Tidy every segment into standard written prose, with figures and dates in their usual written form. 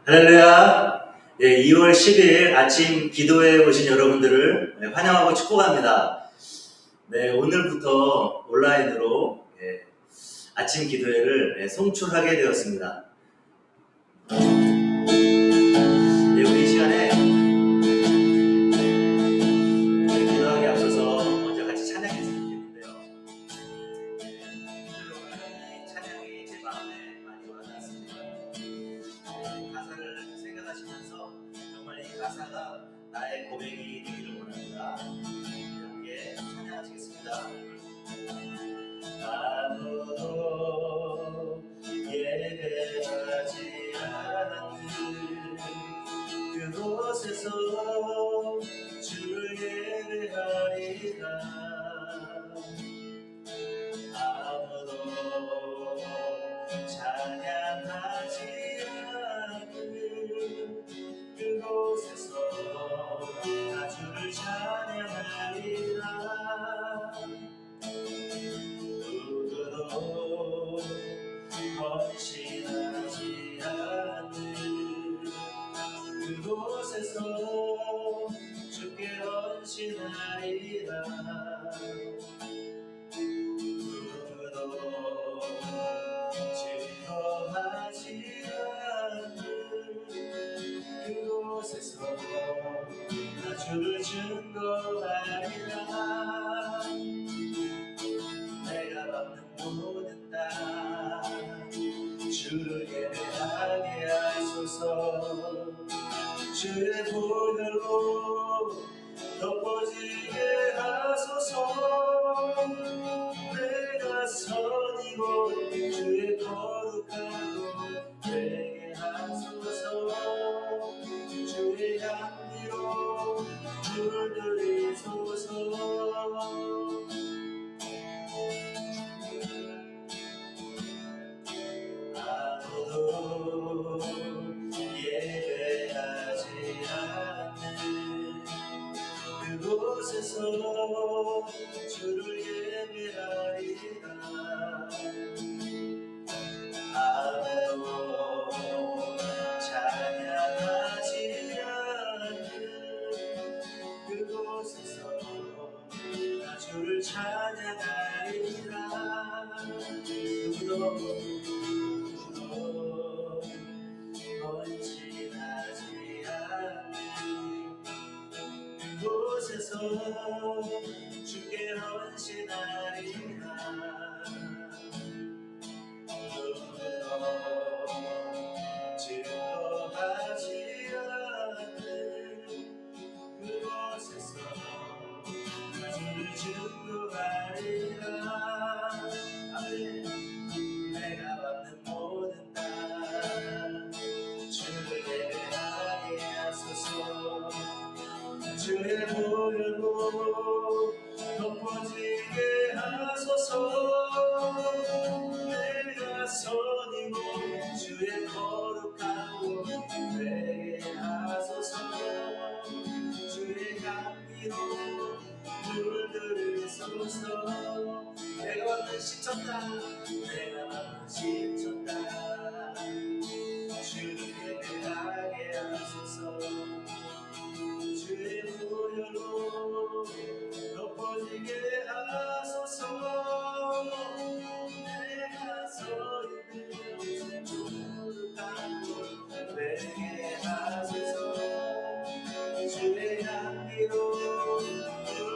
할렐루야. 2월 10일 아침 기도회 오신 여러분들을 환영하고 축복합니다. 네, 오늘부터 온라인으로 아침 기도회를 송출하게 되었습니다. 우리 이 시간에 기도하기 앞서서 먼저 같이 찬양했으면 좋겠는데요. 찬양이 제 마음에 많이 와닿았습니다. 가사를 생각하시면서 정말 이 가사가 나의 고백이 되기를 원합니다. 함께 찬양하시겠습니다. 아무도 예배하지 않는 그곳에서 주를 예배하리라. 아무도 찬양하지 않는 그곳에서 나 주를 찬양하리라. 누구도 헌신하지 않는 그곳에서 주께 헌신하리라. 누구도 즐거워하지 않는 그곳에서 나 주를 증거하리라. 내가 받는 모든 땅 주를 예배하게 하소서. 주의 보혈로 덮어지게 하소서. 내가 선이고 주의 거룩한 곳 되게 하소서. 주의 향기로 물들이소서. 아무도 예배하지 않는 그곳에서 주를 예배하리라. 아무도 찬양하지 않는 그곳에서 나 주를 찬양하리라. 누구도 헌신하지 않는 그곳에서 주께 헌신하리라. 누구도 즐거워하지 않는 그곳에서 주를 증거하리라. 내가 받는 모든 땅 주를 예배하게 하소서. 주의 보혈로 덮어지게 하소서. 내가 선이고 주의 거룩한 곳 되게 하소서. 주의 향기로 물들이소서. 내가 받는 신천당 내가 받는 신천당 주를 예배하게 하소서. 주의 보혈로 덮어지게 하소서. 내가 서 있는 거룩한 곳 되게 하소서. 주의 향기로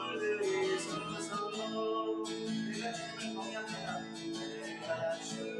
물들이소서. 내가 주를 경외합니다. 내가 주를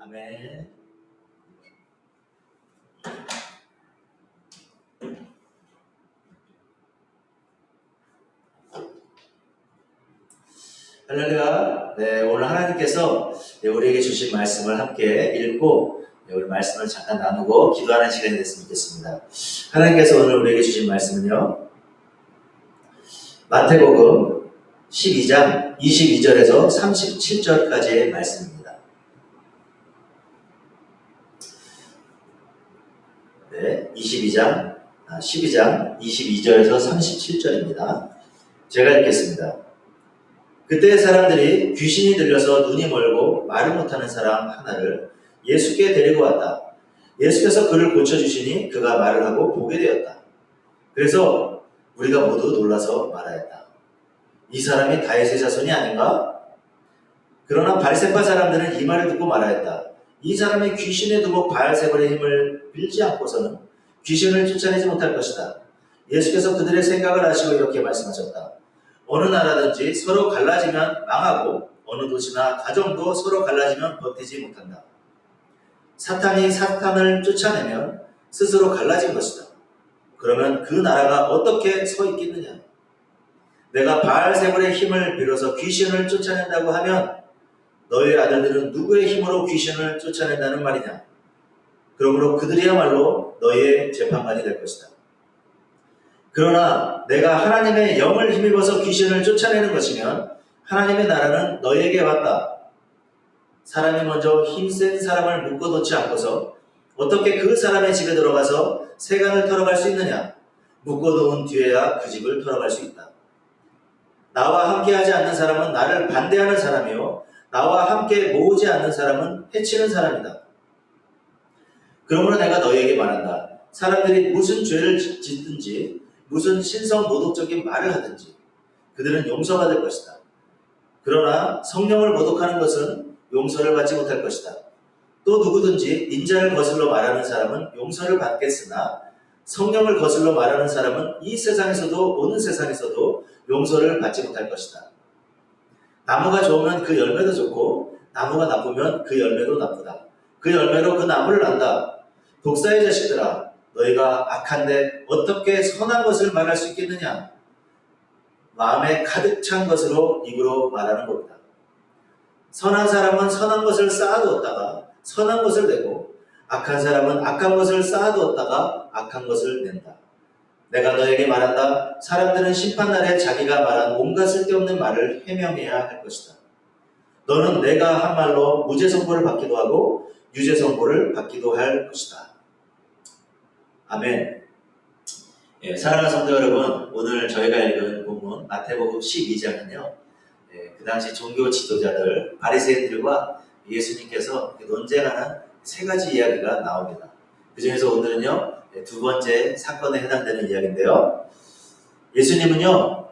아멘. 할렐루야. 네, 오늘 하나님께서 우리에게 주신 말씀을 함께 읽고 우리 말씀을 잠깐 나누고 기도하는 시간이 됐으면 좋겠습니다. 하나님께서 오늘 우리에게 주신 말씀은요, 마태복음 12장 22절에서 37절까지의 말씀입니다. 네, 12장 22절에서 37절입니다. 제가 읽겠습니다. 그때 사람들이 귀신이 들려서 눈이 멀고 말을 못하는 사람 하나를 예수께 데리고 왔다. 예수께서 그를 고쳐주시니 그가 말을 하고 보게 되었다. 그래서 우리가 모두 놀라서 말하였다. 이 사람이 다윗의 자손이 아닌가? 그러나 바리새파 사람들은 이 말을 듣고 말하였다. 이 사람이 귀신에 두고 바알세불의 힘을 빌지 않고서는 귀신을 쫓아내지 못할 것이다. 예수께서 그들의 생각을 아시고 이렇게 말씀하셨다. 어느 나라든지 서로 갈라지면 망하고 어느 도시나 가정도 서로 갈라지면 버티지 못한다. 사탄이 사탄을 쫓아내면 스스로 갈라진 것이다. 그러면 그 나라가 어떻게 서 있겠느냐? 내가 바알세불의 힘을 빌어서 귀신을 쫓아낸다고 하면 너희 아들들은 누구의 힘으로 귀신을 쫓아낸다는 말이냐? 그러므로 그들이야말로 너희의 재판관이 될 것이다. 그러나 내가 하나님의 영을 힘입어서 귀신을 쫓아내는 것이면 하나님의 나라는 너희에게 왔다. 사람이 먼저 힘센 사람을 묶어놓지 않고서 어떻게 그 사람의 집에 들어가서 세간을 털어갈 수 있느냐? 묶어놓은 뒤에야 그 집을 털어갈 수 있다. 나와 함께하지 않는 사람은 나를 반대하는 사람이요 나와 함께 모으지 않는 사람은 해치는 사람이다. 그러므로 내가 너희에게 말한다. 사람들이 무슨 죄를 짓든지 무슨 신성 모독적인 말을 하든지 그들은 용서받을 것이다. 그러나 성령을 모독하는 것은 용서를 받지 못할 것이다. 또 누구든지 인자를 거슬러 말하는 사람은 용서를 받겠으나 성령을 거슬러 말하는 사람은 이 세상에서도 오는 세상에서도 용서를 받지 못할 것이다. 나무가 좋으면 그 열매도 좋고 나무가 나쁘면 그 열매도 나쁘다. 그 열매로 그 나무를 안다. 독사의 자식들아, 너희가 악한데 어떻게 선한 것을 말할 수 있겠느냐? 마음에 가득 찬 것으로 입으로 말하는 겁니다. 선한 사람은 선한 것을 쌓아두었다가 선한 것을 내고 악한 사람은 악한 것을 쌓아두었다가 악한 것을 낸다. 내가 너에게 말한다. 사람들은 심판날에 자기가 말한 온갖 쓸데없는 말을 해명해야 할 것이다. 너는 내가 한 말로 무죄 선고를 받기도 하고 유죄 선고를 받기도 할 것이다. 아멘. 예, 사랑하는 성도 여러분, 오늘 저희가 읽은 본문 마태복음 12장은요. 그 당시 종교 지도자들, 바리새인들과 예수님께서 논쟁하는 세 가지 이야기가 나옵니다. 그 중에서 오늘은요, 두 번째 사건에 해당되는 이야기인데요. 예수님은요,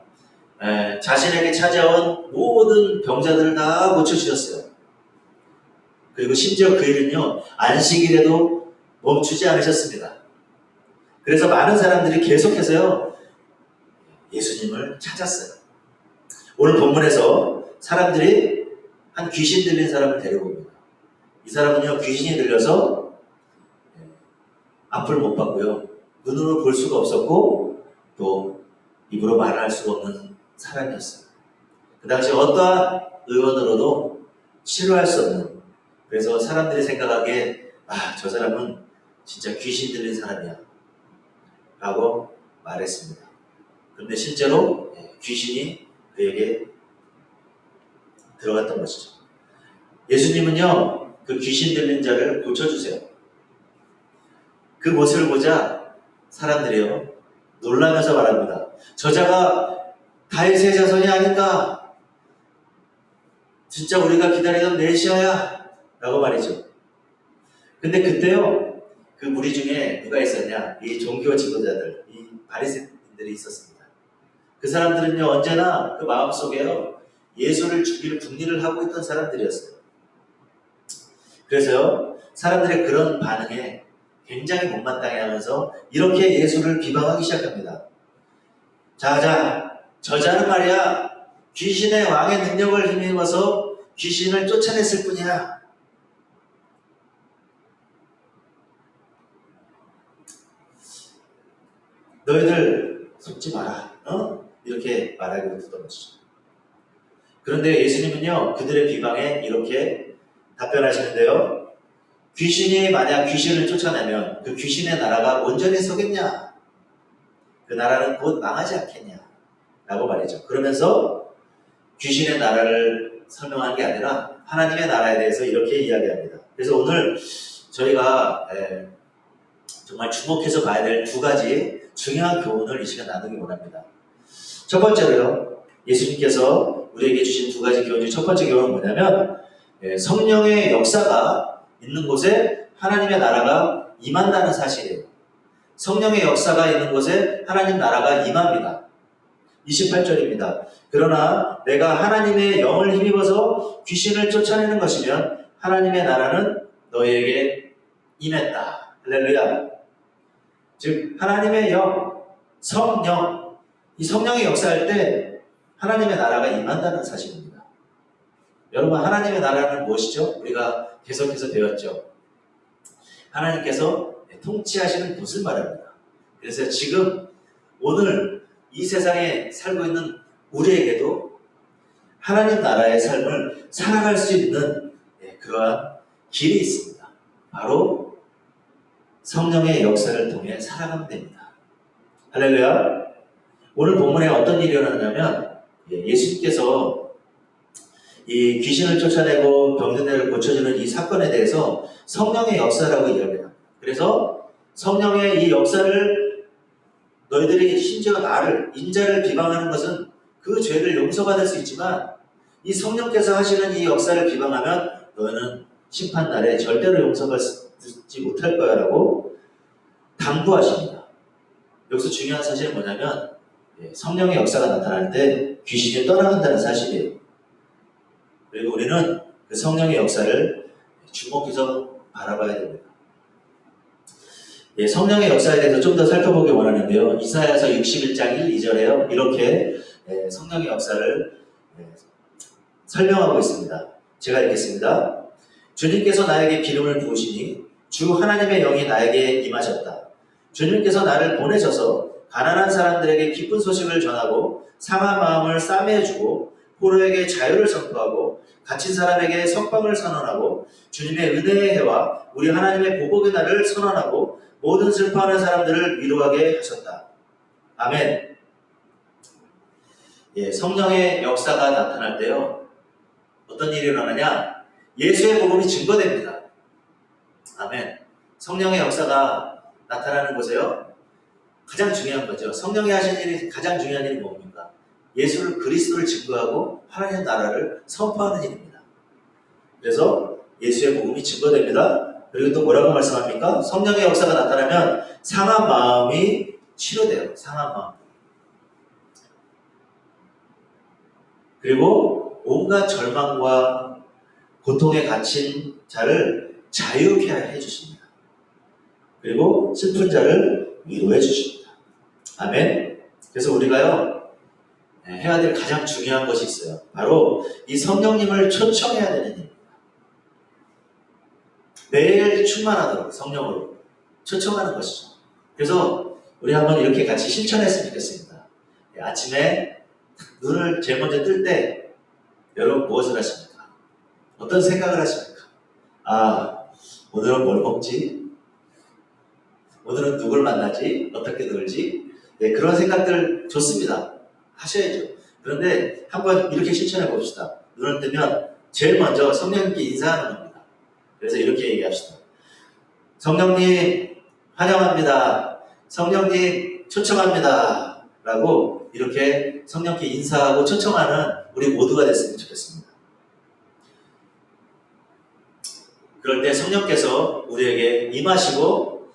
자신에게 찾아온 모든 병자들을 다 고쳐주셨어요. 그리고 심지어 그 일은요, 안식일에도 멈추지 않으셨습니다. 그래서 많은 사람들이 계속해서요, 예수님을 찾았어요. 오늘 본문에서 사람들이 한 귀신 들린 사람을 데리고 옵니다. 이 사람은요, 귀신이 들려서 앞을 못 봤고요, 눈으로 볼 수가 없었고, 또 입으로 말할 수가 없는 사람이었어요. 그 당시 어떠한 의원으로도 치료할 수 없는, 그래서 사람들이 생각하기에 저 사람은 진짜 귀신 들린 사람이야 라고 말했습니다. 그런데 실제로 귀신이 그에게 들어갔던 것이죠. 예수님은요, 그 귀신 들린 자를 고쳐주세요. 그 모습을 보자 사람들이요, 놀라면서 말합니다. 저자가 다윗의 자손이 아닌가? 진짜 우리가 기다리던 메시아야 라고 말이죠. 근데 그때요, 그 무리 중에 누가 있었냐? 이 종교 지도자들, 이 바리새인들이 있었습니다. 그 사람들은요, 언제나 그 마음속에요, 예수를 죽일 궁리를 하고 있던 사람들이었어요. 그래서요, 사람들의 그런 반응에 굉장히 못마땅해 하면서 이렇게 예수를 비방하기 시작합니다. 저자는 말이야, 귀신의 왕의 능력을 힘입어서 귀신을 쫓아냈을 뿐이야. 너희들 속지 마라. 이렇게 말하고 있던 것이죠. 그런데 예수님은요, 그들의 비방에 이렇게 답변하시는데요. 귀신이 만약 귀신을 쫓아내면 그 귀신의 나라가 온전히 서겠냐? 그 나라는 곧 망하지 않겠냐? 라고 말이죠. 그러면서 귀신의 나라를 설명한 게 아니라 하나님의 나라에 대해서 이렇게 이야기합니다. 그래서 오늘 저희가 정말 주목해서 봐야 될 두 가지 중요한 교훈을 이 시간 나누기 원합니다. 첫 번째로요, 예수님께서 우리에게 주신 두 가지 교훈 중 첫 번째 교훈은 뭐냐면 성령의 역사가 있는 곳에 하나님의 나라가 임한다는 사실이에요. 성령의 역사가 있는 곳에 하나님 나라가 임합니다. 28절입니다. 그러나 내가 하나님의 영을 힘입어서 귀신을 쫓아내는 것이면 하나님의 나라는 너희에게 임했다. 할렐루야. 즉 하나님의 영, 성령, 이 성령이 역사할 때 하나님의 나라가 임한다는 사실입니다. 여러분, 하나님의 나라는 무엇이죠? 우리가 계속해서 배웠죠. 하나님께서 통치하시는 곳을 말합니다. 그래서 지금 오늘 이 세상에 살고 있는 우리에게도 하나님 나라의 삶을 살아갈 수 있는 그러한 길이 있습니다. 바로 성령의 역사를 통해 살아가면 됩니다. 할렐루야. 오늘 본문에 어떤 일이 일어나냐면 예수님께서 이 귀신을 쫓아내고 병든 데를 고쳐주는 이 사건에 대해서 성령의 역사라고 이야기합니다. 그래서 성령의 이 역사를 너희들이 심지어 나를, 인자를 비방하는 것은 그 죄를 용서받을 수 있지만 이 성령께서 하시는 이 역사를 비방하면 너희는 심판날에 절대로 용서받지 못할 거야 라고 당부하십니다. 여기서 중요한 사실은 뭐냐면 성령의 역사가 나타날 때 귀신이 떠나간다는 사실이에요. 그리고 우리는 그 성령의 역사를 주목해서 바라봐야 됩니다. 성령의 역사에 대해서 좀 더 살펴보기 원하는데요. 이사야서 61장 1, 2절에요. 이렇게 성령의 역사를 설명하고 있습니다. 제가 읽겠습니다. 주님께서 나에게 기름을 부으시니 주 하나님의 영이 나에게 임하셨다. 주님께서 나를 보내셔서 가난한 사람들에게 기쁜 소식을 전하고 상한 마음을 싸매해주고 포로에게 자유를 선포하고 갇힌 사람에게 석방을 선언하고 주님의 은혜의 해와 우리 하나님의 보복의 날을 선언하고 모든 슬퍼하는 사람들을 위로하게 하셨다. 아멘. 성령의 역사가 나타날 때요, 어떤 일이 일어나냐? 예수의 복음이 증거됩니다. 아멘. 성령의 역사가 나타나는 곳에요, 가장 중요한 거죠. 성령이 하신 일이 가장 중요한 일이 뭡니까? 예수를, 그리스도를 증거하고 하나님의 나라를 선포하는 일입니다. 그래서 예수의 복음이 증거됩니다. 그리고 또 뭐라고 말씀합니까? 성령의 역사가 나타나면 상한 마음이 치료돼요. 상한 마음. 그리고 온갖 절망과 고통에 갇힌 자를 자유케 해주십니다. 그리고 슬픈 자를 위로해 주십니다. 아멘. 그래서 우리가요, 해야 될 가장 중요한 것이 있어요. 바로 이 성령님을 초청해야 되는 일입니다. 매일 충만하도록 성령으로 초청하는 것이죠. 그래서 우리 한번 이렇게 같이 실천했으면 좋겠습니다. 아침에 눈을 제일 먼저 뜰 때 여러분 무엇을 하십니까? 어떤 생각을 하십니까? 아, 오늘은 뭘 먹지? 오늘은 누굴 만나지? 어떻게 놀지? 그런 생각들 좋습니다. 하셔야죠. 그런데 한번 이렇게 실천해 봅시다. 눈을 뜨면 제일 먼저 성령님께 인사하는 겁니다. 그래서 이렇게 얘기합시다. 성령님 환영합니다. 성령님 초청합니다. 라고 이렇게 성령께 인사하고 초청하는 우리 모두가 됐으면 좋겠습니다. 그럴 때 성령께서 우리에게 임하시고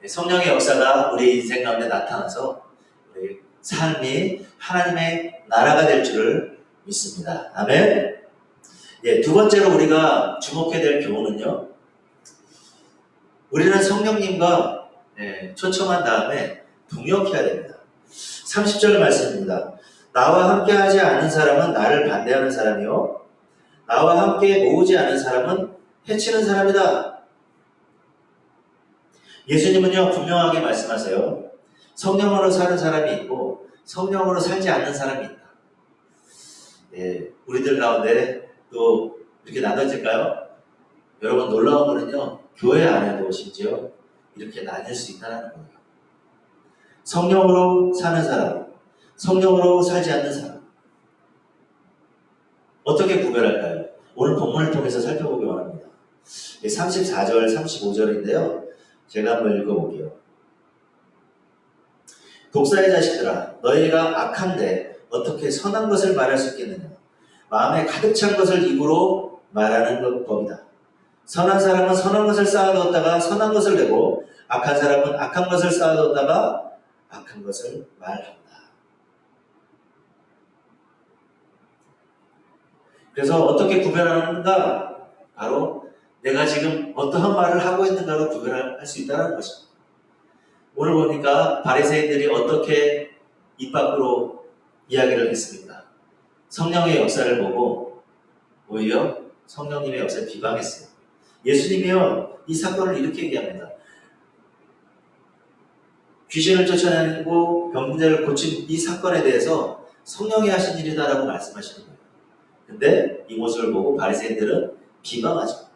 성령의 역사가 우리 인생 가운데 나타나서 우리 삶이 하나님의 나라가 될 줄을 믿습니다. 아멘. 두 번째로 우리가 주목해야 될 교훈은요, 우리는 성령님과 초청한 다음에 동역해야 됩니다. 30절 말씀입니다. 나와 함께 하지 않는 사람은 나를 반대하는 사람이요 나와 함께 모으지 않은 사람은 해치는 사람이다. 예수님은요 분명하게 말씀하세요. 성령으로 사는 사람이 있고 성령으로 살지 않는 사람이 있다. 예, 우리들 가운데 또 이렇게 나눠질까요? 여러분 놀라운 거는요, 교회 안에도 심지어 이렇게 나뉠 수 있다는 거예요. 성령으로 사는 사람, 성령으로 살지 않는 사람. 어떻게 구별할까요? 오늘 본문을 통해서 살펴보기 원합니다. 34절, 35절인데요. 제가 한번 읽어볼게요. 독사의 자식들아, 너희가 악한데 어떻게 선한 것을 말할 수 있겠느냐? 마음에 가득 찬 것을 입으로 말하는 법이다. 선한 사람은 선한 것을 쌓아두었다가 선한 것을 내고, 악한 사람은 악한 것을 쌓아두었다가 악한 것을 말한다. 그래서 어떻게 구별하는가? 바로 내가 지금 어떠한 말을 하고 있는가로 구별할 수 있다는 것입니다. 오늘 보니까 바리새인들이 어떻게 입 밖으로 이야기를 했습니까? 성령의 역사를 보고 오히려 성령님의 역사를 비방했어요. 예수님이요, 이 사건을 이렇게 얘기합니다. 귀신을 쫓아내고 병자를 고친 이 사건에 대해서 성령이 하신 일이다라고 말씀하시는 거예요. 근데 이 모습을 보고 바리새인들은 비방하죠.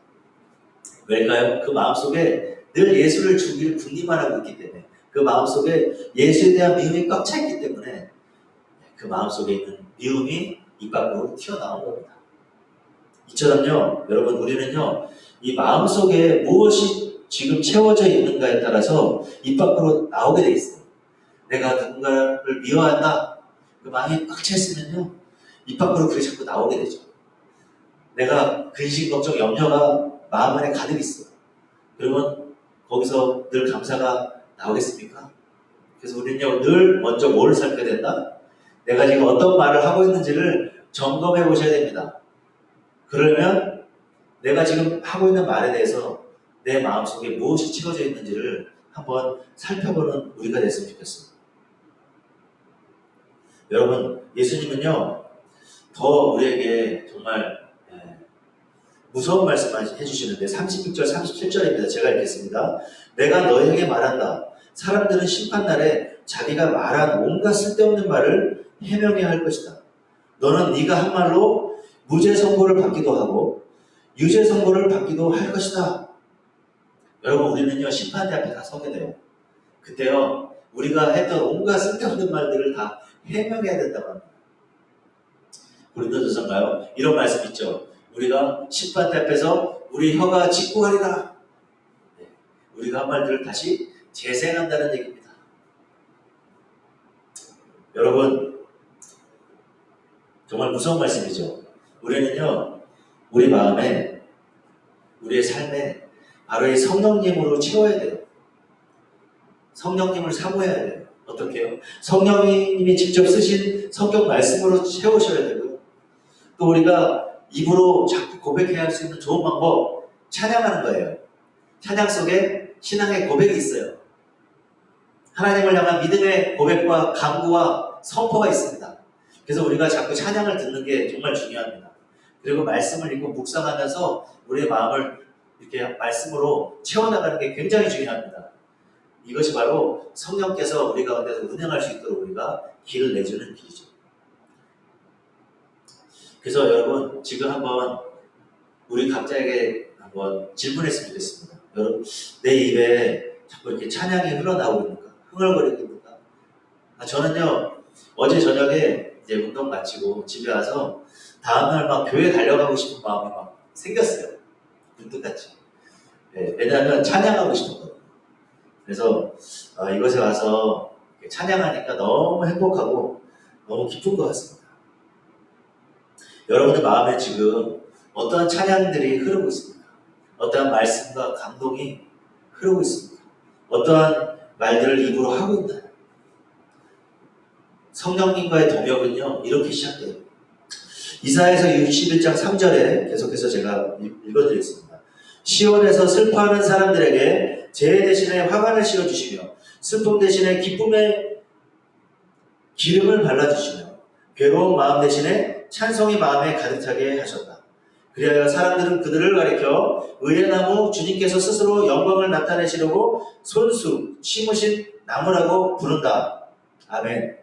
왜일까요? 그 마음속에 늘 예수를 죽일 군림만 하고 있기 때문에, 그 마음속에 예수에 대한 미움이 꽉 차 있기 때문에 그 마음속에 있는 미움이 입 밖으로 튀어나온 겁니다. 이처럼요, 여러분, 우리는요, 이 마음속에 무엇이 지금 채워져 있는가에 따라서 입 밖으로 나오게 돼 있어요. 내가 누군가를 미워한다, 그 마음이 꽉 차 있으면요, 입 밖으로 그게 자꾸 나오게 되죠. 내가 근심, 걱정, 염려가 마음 안에 가득 있어요. 그러면 거기서 늘 감사가 나오겠습니까? 그래서 우리는요, 늘 먼저 뭘 살펴야 된다? 내가 지금 어떤 말을 하고 있는지를 점검해 보셔야 됩니다. 그러면 내가 지금 하고 있는 말에 대해서 내 마음속에 무엇이 채워져 있는지를 한번 살펴보는 우리가 됐으면 좋겠습니다. 여러분, 예수님은요, 더 우리에게 정말 무서운 말씀을 해주시는데 36절, 37절입니다. 제가 읽겠습니다. 내가 너희에게 말한다. 사람들은 심판날에 자기가 말한 온갖 쓸데없는 말을 해명해야 할 것이다. 너는 네가 한 말로 무죄 선고를 받기도 하고 유죄 선고를 받기도 할 것이다. 여러분, 우리는요, 심판대 앞에 다 서게 돼요. 그때요, 우리가 했던 온갖 쓸데없는 말들을 다 해명해야 된다고 합니다. 고린도전서인가요? 이런 말씀 있죠. 우리가 심판대 앞에서 우리 혀가 직구하리라. 우리가 한 말들을 다시 재생한다는 얘기입니다. 여러분, 정말 무서운 말씀이죠. 우리는요, 우리 마음에, 우리의 삶에 바로 이 성령님으로 채워야 돼요. 성령님을 사모해야 돼요. 어떻게 해요? 성령님이 직접 쓰신 성경 말씀으로 채우셔야 되고요. 또 우리가 입으로 자꾸 고백해야 할 수 있는 좋은 방법, 찬양하는 거예요. 찬양 속에 신앙의 고백이 있어요. 하나님을 향한 믿음의 고백과 간구와 선포가 있습니다. 그래서 우리가 자꾸 찬양을 듣는 게 정말 중요합니다. 그리고 말씀을 읽고 묵상하면서 우리의 마음을 이렇게 말씀으로 채워나가는 게 굉장히 중요합니다. 이것이 바로 성령께서 우리 가운데서 운행할 수 있도록 우리가 길을 내주는 길이죠. 그래서 여러분, 지금 한번 우리 각자에게 한번 질문했으면 좋겠습니다. 여러분, 내 입에 자꾸 이렇게 찬양이 흘러나오고 있는가? 흥얼거리고 있는가? 저는요, 어제 저녁에 이제 운동 마치고 집에 와서 다음날 막 교회 달려가고 싶은 마음이 막 생겼어요. 불뜻같이. 네, 왜냐하면 찬양하고 싶었거든요. 그래서 이곳에 와서 찬양하니까 너무 행복하고 너무 기쁜 것 같습니다. 여러분의 마음에 지금 어떠한 찬양들이 흐르고 있습니까? 어떠한 말씀과 감동이 흐르고 있습니까? 어떠한 말들을 입으로 하고 있나요? 성령님과의 동역은요, 이렇게 시작돼요. 이사야서 61장 3절에 계속해서 제가 읽어드리겠습니다. 시온에서 슬퍼하는 사람들에게 재해 대신에 화관을 씌워주시며 슬픔 대신에 기쁨의 기름을 발라주시며 괴로운 마음 대신에 찬송이 마음에 가득 차게 하셨다. 그리하여 사람들은 그들을 가리켜 의의 나무 주님께서 스스로 영광을 나타내시려고 손수 심으신 나무라고 부른다. 아멘.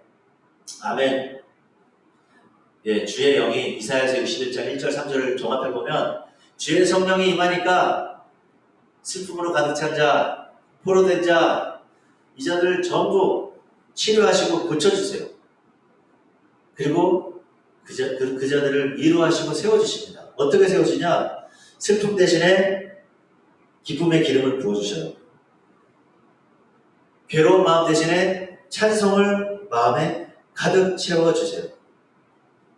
아멘. 예, 주의 영이 이사야서 61장 1절 3절을 종합해 보면 주의 성령이 임하니까 슬픔으로 가득 찬 자, 포로된 자, 이 자들 전부 치료하시고 고쳐주세요. 그리고 그 자들을 위로하시고 세워주십니다. 어떻게 세워주냐? 슬픔 대신에 기쁨의 기름을 부어주셔요. 괴로운 마음 대신에 찬송을 마음에 가득 채워주세요.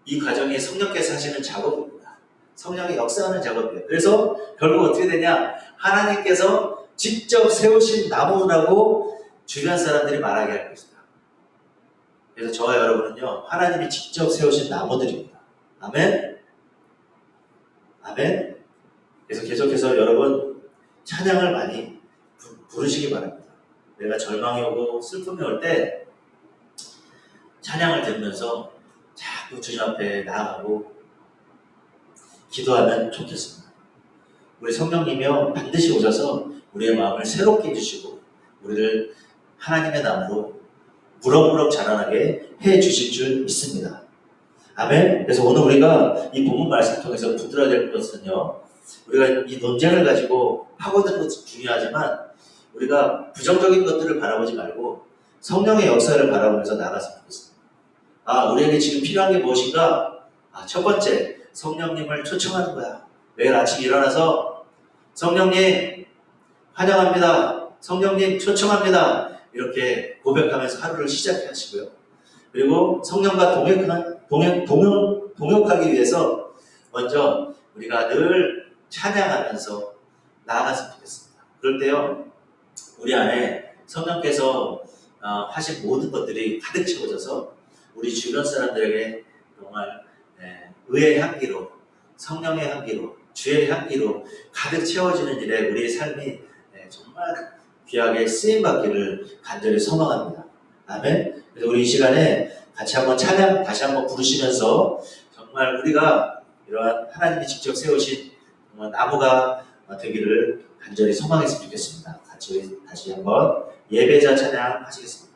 이 과정이 성령께서 하시는 작업입니다. 성령이 역사하는 작업이에요. 그래서 결국 어떻게 되냐? 하나님께서 직접 세우신 나무라고 주변 사람들이 말하게 할 것이다. 그래서 저와 여러분은요, 하나님이 직접 세우신 나무들입니다. 아멘? 아멘? 그래서 계속해서 여러분 찬양을 많이 부르시기 바랍니다. 내가 절망이 오고 슬픔이 올 때 찬양을 들으면서 자꾸 주님 앞에 나아가고 기도하면 좋겠습니다. 우리 성령님이요 반드시 오셔서 우리의 마음을 새롭게 해주시고 우리를 하나님의 나무로 무럭무럭 자라나게 해주실 줄 믿습니다. 아멘. 그래서 오늘 우리가 이 본문 말씀 통해서 붙들어야 될 것은요, 우리가 이 논쟁을 가지고 파고드는 것도 중요하지만 우리가 부정적인 것들을 바라보지 말고 성령의 역사를 바라보면서 나아갔으면 좋겠습니다. 우리에게 지금 필요한 게 무엇인가? 첫 번째, 성령님을 초청하는 거야. 매일 아침 일어나서 성령님 환영합니다. 성령님 초청합니다. 이렇게 고백하면서 하루를 시작하시고요. 그리고 성령과 동역하기 위해서 먼저 우리가 늘 찬양하면서 나아갔으면 좋겠습니다. 그럴 때요, 우리 안에 성령께서 하신 모든 것들이 가득 채워져서 우리 주변 사람들에게 정말 의의 향기로, 성령의 향기로, 주의 향기로 가득 채워지는 일에 우리의 삶이 정말 귀하게 쓰임받기를 간절히 소망합니다. 아멘. 그래서 우리 이 시간에 같이 한번 찬양 다시 한번 부르시면서 정말 우리가 이러한 하나님이 직접 세우신 정말 나무가 되기를 간절히 소망했으면 좋겠습니다. 같이 다시 한번 예배자 찬양 하시겠습니다.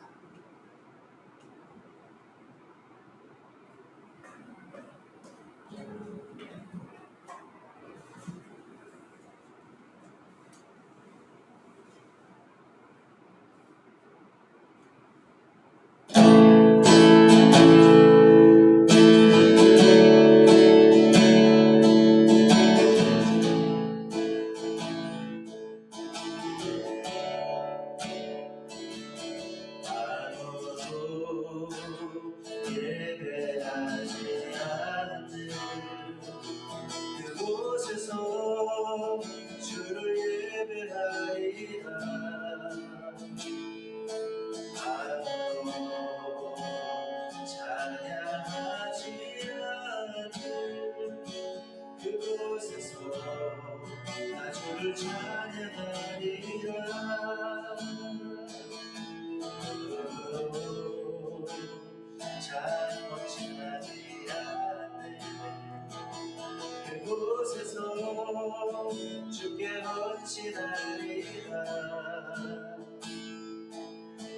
주께 헌신하리라.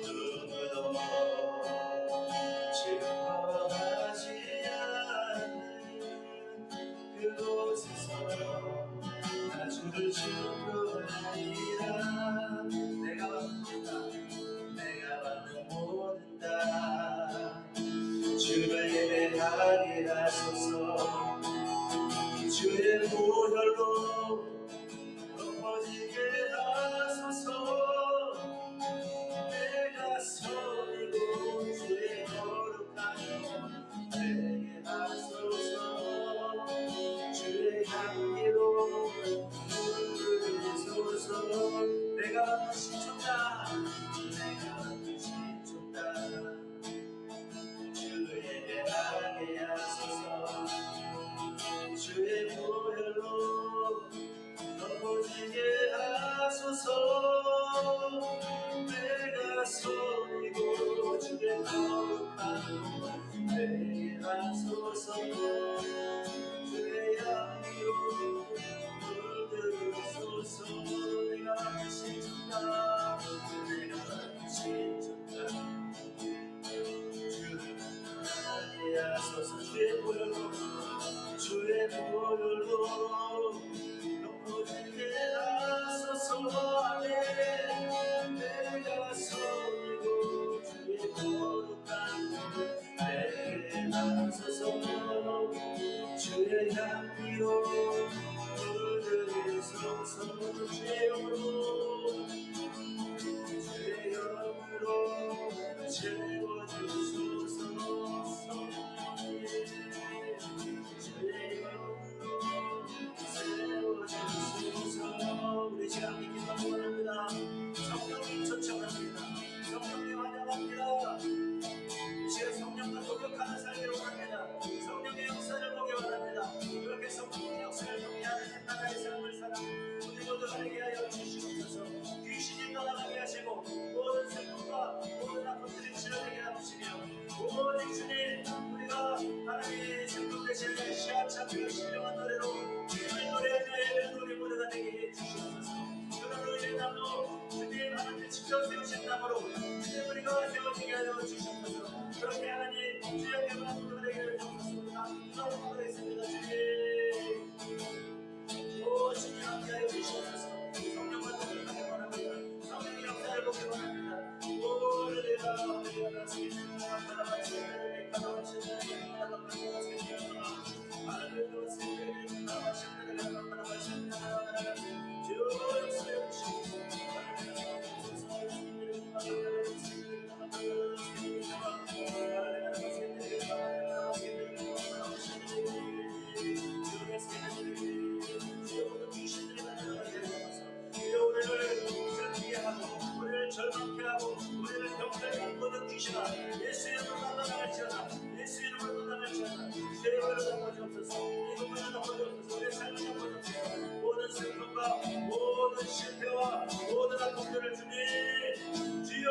누구도 증거하지 않는 그곳에서 나 주를 증거하리라. 내가 받는 모든 다 주를 예배하게 하소서. 주의 보혈로 덮어지게 하소서. 내가 섬기고 주의 거룩한 영 되게 하소서. 주의 향기로 물들이소서. 내가 신촌다 주를 예배하게 하소서. 주의 보혈로 덮어지게 하소서. 내가 섬기고 주의 거룩한 되게 하소서. 주의 향기로 물들이소서. 내가 신춘다 되게 하여 주시옵소서. 귀신이 떠나가게 하시고 모든 슬픔과 모든 아픔들이 치료되게 하시며 오직 주님 우리가 하나님의 슬픔 대신에 시합창과 신령한 노래로 주님을 노래하며 예배를 노래 모두가 되게 해 주시옵소서. 그런 의의 나무 주님 하나님 직접 세우신 나무로 주님 우리가 세워지게 하여 주시옵소서. 그렇게 하나님 주의 영광 모두가 되게 하여 주시옵소서. 기도하고 있습니다. 주님 오 주님 함께하여 주시옵소서. 성령과 동행하게 원합니다. 성령의 역사를 보기 원합니다. 오 할렐루야 할렐루야 우리를 절망케 하고 우리를 병들게 모든 귀신아 예수 이름으로 나가갈지어다. 예수 이름으로 나가갈지어다. 주의 이름으로 덮어주옵소서. 이름으로 덮어주옵소서. 우리의 삶을 덮어주옵소서. 모든 슬픔과 모든 실패와 모든 아픔들을 주님 주여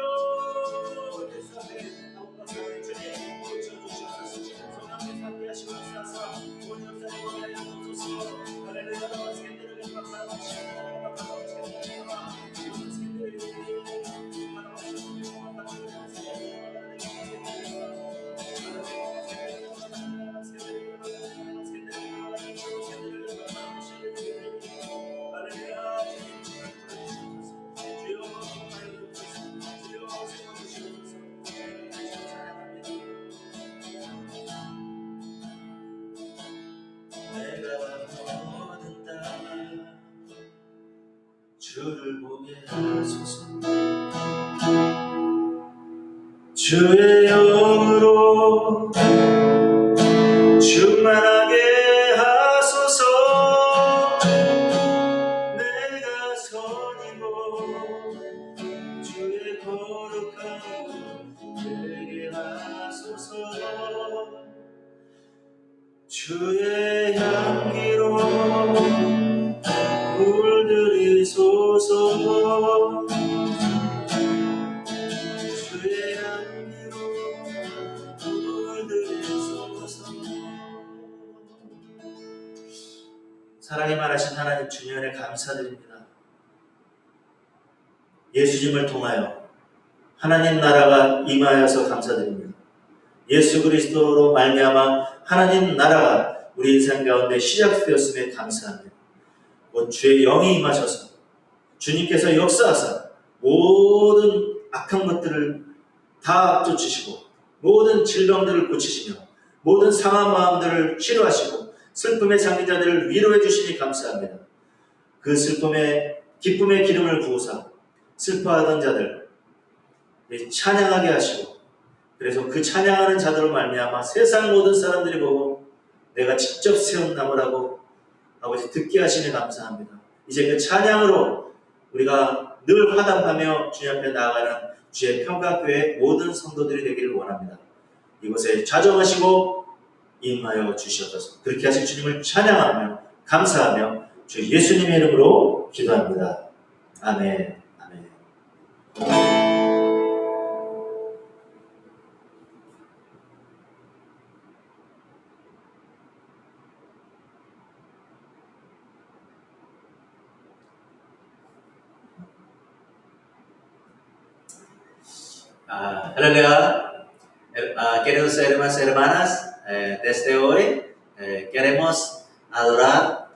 예수 앞에 나옵니다. 주님 고쳐주시옵소서. 성령님 함께하시고 역사하사 모든 역사를 원하여 주옵소서. 할렐루야 나와주겠기를 감사합니다. 주를 보게 하소서. 주의 영으로 충만하게 하소서. 내가 선이고 주의 거룩함 되게 하소서. 주의 향기로 물들이소서. 주의 향기로 물들이소서. 사랑이 많으신 하나님 주님 은혜 감사드립니다. 예수님을 통하여 하나님 나라가 임하여서 감사드립니다. 예수 그리스도로 말미암아 하나님 나라가 우리 인생 가운데 시작되었음에 감사합니다. 곧 주의 영이 임하셔서 주님께서 역사하사 모든 악한 것들을 다 쫓으시고 모든 질병들을 고치시며 모든 상한 마음들을 치료하시고 슬픔의 장기자들을 위로해 주시니 감사합니다. 그 슬픔에 기쁨의 기름을 부으사 슬퍼하던 자들 찬양하게 하시고 그래서 그 찬양하는 자들로 말미암아 세상 모든 사람들이 보고 내가 직접 세운 나무라고 아버지 듣게 하시니 감사합니다. 이제 그 찬양으로 우리가 늘 화답하며 주님 앞에 나아가는 주의 평강교회 모든 성도들이 되기를 원합니다. 이곳에 자정하시고 임하여 주시옵소서. 그렇게 하실 주님을 찬양하며 감사하며 주 예수님의 이름으로 기도합니다. 아멘. 아멘. Aleluya. Queridos hermanos y hermanas, desde hoy queremos adorar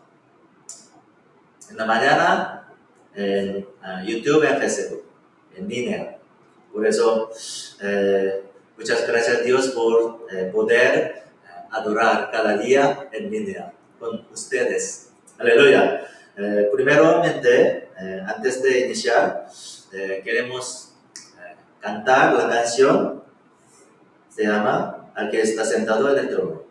en la mañana en YouTube y en Facebook, en línea. Por eso, muchas gracias a Dios por poder adorar cada día en línea con ustedes. Aleluya. Primeramente, antes de iniciar, queremos cantar la canción, se llama Al que está sentado en el trono.